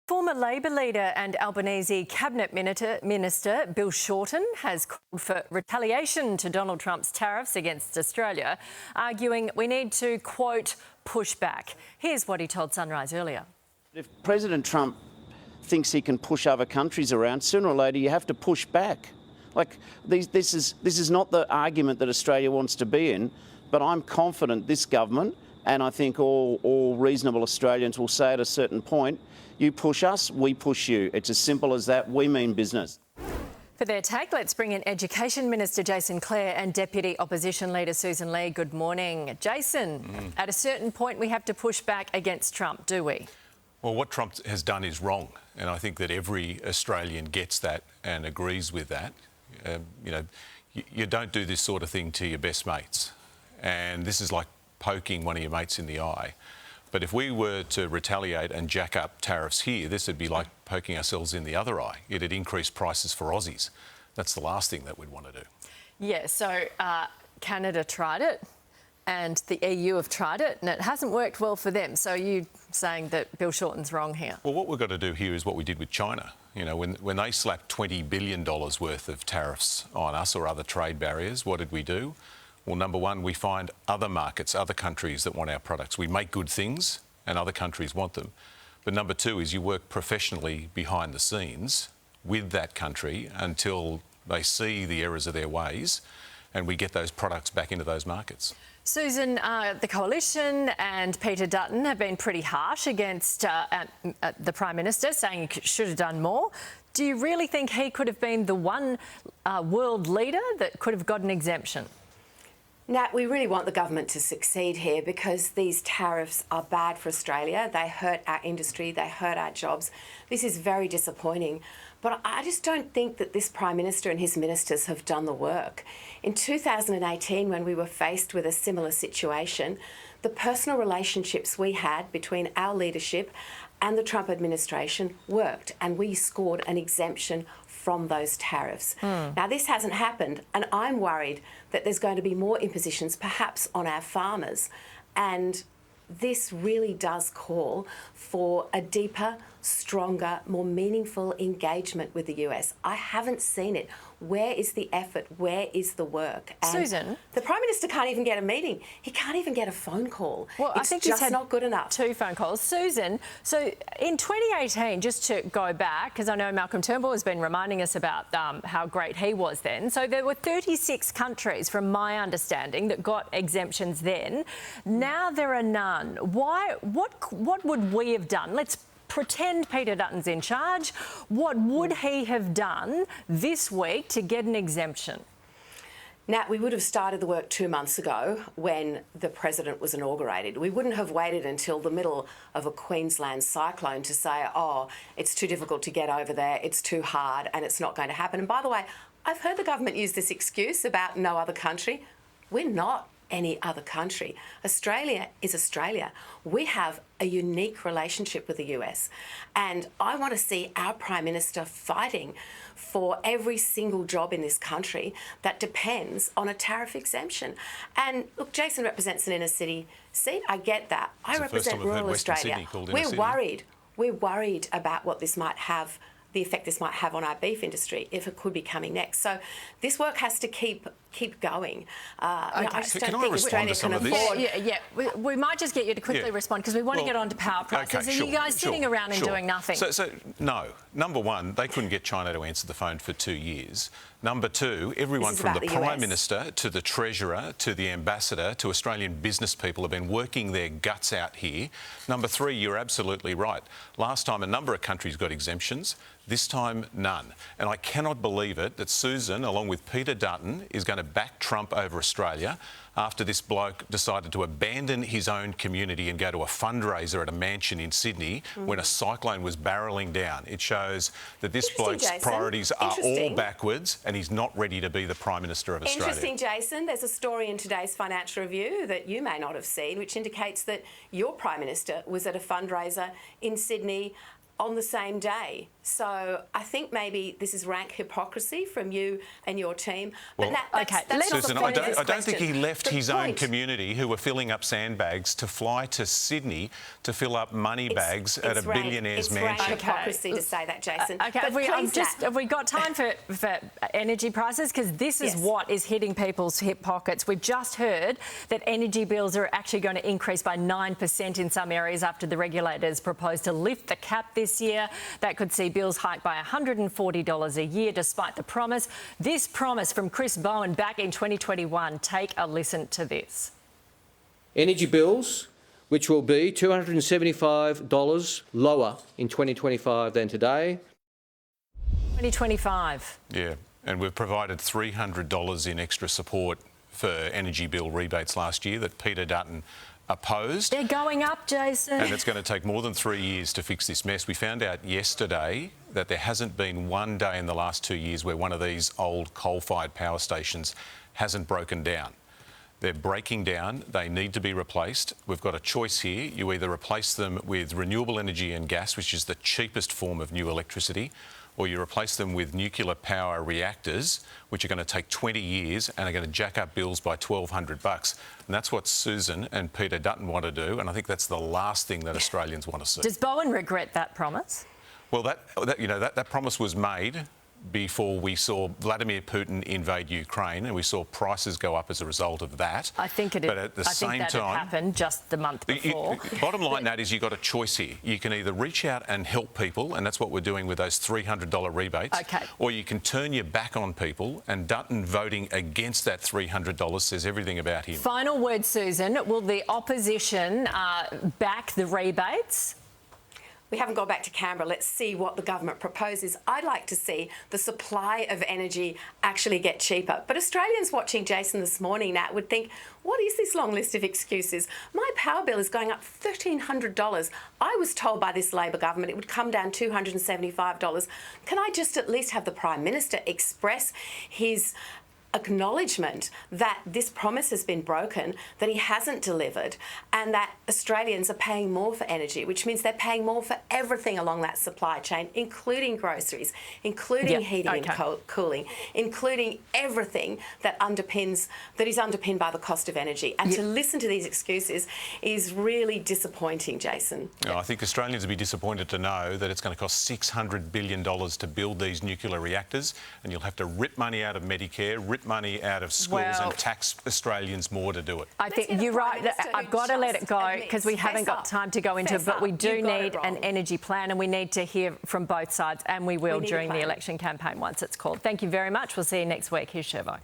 Former Labor leader and Albanese cabinet minister Bill Shorten has called for retaliation to Donald Trump's tariffs against Australia, arguing we need to, quote, push back. Here's what he told Sunrise earlier. If President Trump thinks he can push other countries around, sooner or later you have to push back. This is not the argument that Australia wants to be in, but I'm confident this government, and I think all reasonable Australians will say at a certain point, you push us, we push you. It's as simple as that. We mean business. For their take, let's bring in Education Minister Clare and Deputy Opposition Leader Sussan Lee. Good morning. Jason, at a certain point we have to push back against Trump, do we? Well, what Trump has done is wrong, and I think that every Australian gets that and agrees with that. You don't do this sort of thing to your best mates, and this is like poking one of your mates in the eye. But if we were to retaliate and jack up tariffs here, this would be like poking ourselves in the other eye. It'd increase prices for Aussies. That's the last thing that we'd want to do. Yeah, so Canada tried it and the EU have tried it and it hasn't worked well for them. So you saying that Bill Shorten's wrong here? Well, what we've got to do here is what we did with China. You know, when they slapped $20 billion worth of tariffs on us or other trade barriers, what did we do? Well, number one, we find other markets, other countries that want our products. We make good things and other countries want them. But number two is you work professionally behind the scenes with that country until they see the errors of their ways and we get those products back into those markets. Sussan, the Coalition and Peter Dutton have been pretty harsh against the Prime Minister, saying he should have done more. Do you really think he could have been the one world leader that could have got an exemption? Nat, we really want the government to succeed here because these tariffs are bad for Australia. They hurt our industry, they hurt our jobs. This is very disappointing. But I just don't think that this Prime Minister and his ministers have done the work. In 2018, when we were faced with a similar situation, the personal relationships we had between our leadership and the Trump administration worked, and we scored an exemption from those tariffs. Now, this hasn't happened, and I'm worried that there's going to be more impositions, perhaps on our farmers. And this really does call for a deeper, stronger, more meaningful engagement with the US. I haven't seen it. Where is the effort? Where is the work? And Sussan, the Prime Minister can't even get a meeting. He can't even get a phone call. Well, it's I think just he's had not good enough. 2 phone calls. Sussan, so in 2018, just to go back, because I know Malcolm Turnbull has been reminding us about how great he was then. So there were 36 countries, from my understanding, that got exemptions then. Now there are none. Why? What would we have done? Let's pretend Peter Dutton's in charge. What would he have done this week to get an exemption? Nat, we would have started the work 2 months ago when the President was inaugurated. We wouldn't have waited until the middle of a Queensland cyclone to say, oh, it's too difficult to get over there, it's too hard and it's not going to happen. And by the way, I've heard the government use this excuse about no other country. We're not any other country. Australia is Australia. We have a unique relationship with the US. And I want to see our Prime Minister fighting for every single job in this country that depends on a tariff exemption. And look, Jason represents an inner city seat. I get that. I represent rural Australia. We're worried about what this might have, the effect this might have on our beef industry if it could be coming next. So this work has to keep going. I just don't think Australia can afford... We might just get you to quickly respond because we want to get on to power prices. Are you guys sitting around and doing nothing? So, no. Number one, they couldn't get China to answer the phone for 2 years. Number two, everyone from the Prime Minister to the Treasurer to the Ambassador to Australian business people have been working their guts out here. Number three, you're absolutely right. Last time a number of countries got exemptions. This time, none. And I cannot believe it that Sussan, along with Peter Dutton, is going to back Trump over Australia after this bloke decided to abandon his own community and go to a fundraiser at a mansion in Sydney when a cyclone was barrelling down. It shows that this bloke's priorities are all backwards and he's not ready to be the Prime Minister of Australia. Interesting, Jason. There's a story in today's Financial Review that you may not have seen, which indicates that your Prime Minister was at a fundraiser in Sydney on the same day. So I think maybe this is rank hypocrisy from you and your team. But Well, that's not Sussan, the point of this I don't think question. he left The his own point- community who were filling up sandbags to fly to Sydney to fill up money bags at a billionaire's mansion. It's rank hypocrisy to say that, Jason. Okay, have we got time for energy prices? Because this is what is hitting people's hip pockets. We've just heard that energy bills are actually going to increase by 9% in some areas after the regulators proposed to lift the cap this year. That could see bills hike by $140 a year, despite the promise. This promise from Chris Bowen back in 2021. Take a listen to this. Energy bills, which will be $275 lower in 2025 than today. 2025. Yeah, and we've provided $300 in extra support for energy bill rebates last year that Peter Dutton opposed. They're going up, Jason. And it's going to take more than 3 years to fix this mess. We found out yesterday that there hasn't been one day in the last 2 years where one of these old coal-fired power stations hasn't broken down. They're breaking down. They need to be replaced. We've got a choice here. You either replace them with renewable energy and gas, which is the cheapest form of new electricity, or you replace them with nuclear power reactors, which are going to take 20 years and are going to jack up bills by $1,200. And that's what Sussan and Peter Dutton want to do, and I think that's the last thing that Australians want to see. Does Bowen regret that promise? Well, that promise was made before we saw Vladimir Putin invade Ukraine, and we saw prices go up as a result of that. I think it. But at the same time, happened just the month before. Bottom line, Nat, is you've got a choice here. You can either reach out and help people, and that's what we're doing with those $300 rebates. Okay. Or you can turn your back on people, and Dutton voting against that $300 says everything about him. Final word, Sussan. Will the opposition back the rebates? We haven't gone back to Canberra. Let's see what the government proposes. I'd like to see the supply of energy actually get cheaper. But Australians watching Jason this morning, Nat, would think, what is this long list of excuses? My power bill is going up $1,300. I was told by this Labor government it would come down $275. Can I just at least have the Prime Minister express his acknowledgement that this promise has been broken, that he hasn't delivered, and that Australians are paying more for energy, which means they're paying more for everything along that supply chain, including groceries, including heating and cooling, including everything that is underpinned by the cost of energy. And to listen to these excuses is really disappointing, Jason. I think Australians will be disappointed to know that it's going to cost $600 billion to build these nuclear reactors, and you'll have to rip money out of Medicare, rip money out of schools and tax Australians more to do it. I think you're right. I've got to let it go because we haven't got time to go into it, but we do need an energy plan, and we need to hear from both sides, and we will during the election campaign once it's called. Thank you very much. We'll see you next week. Here's Chevo.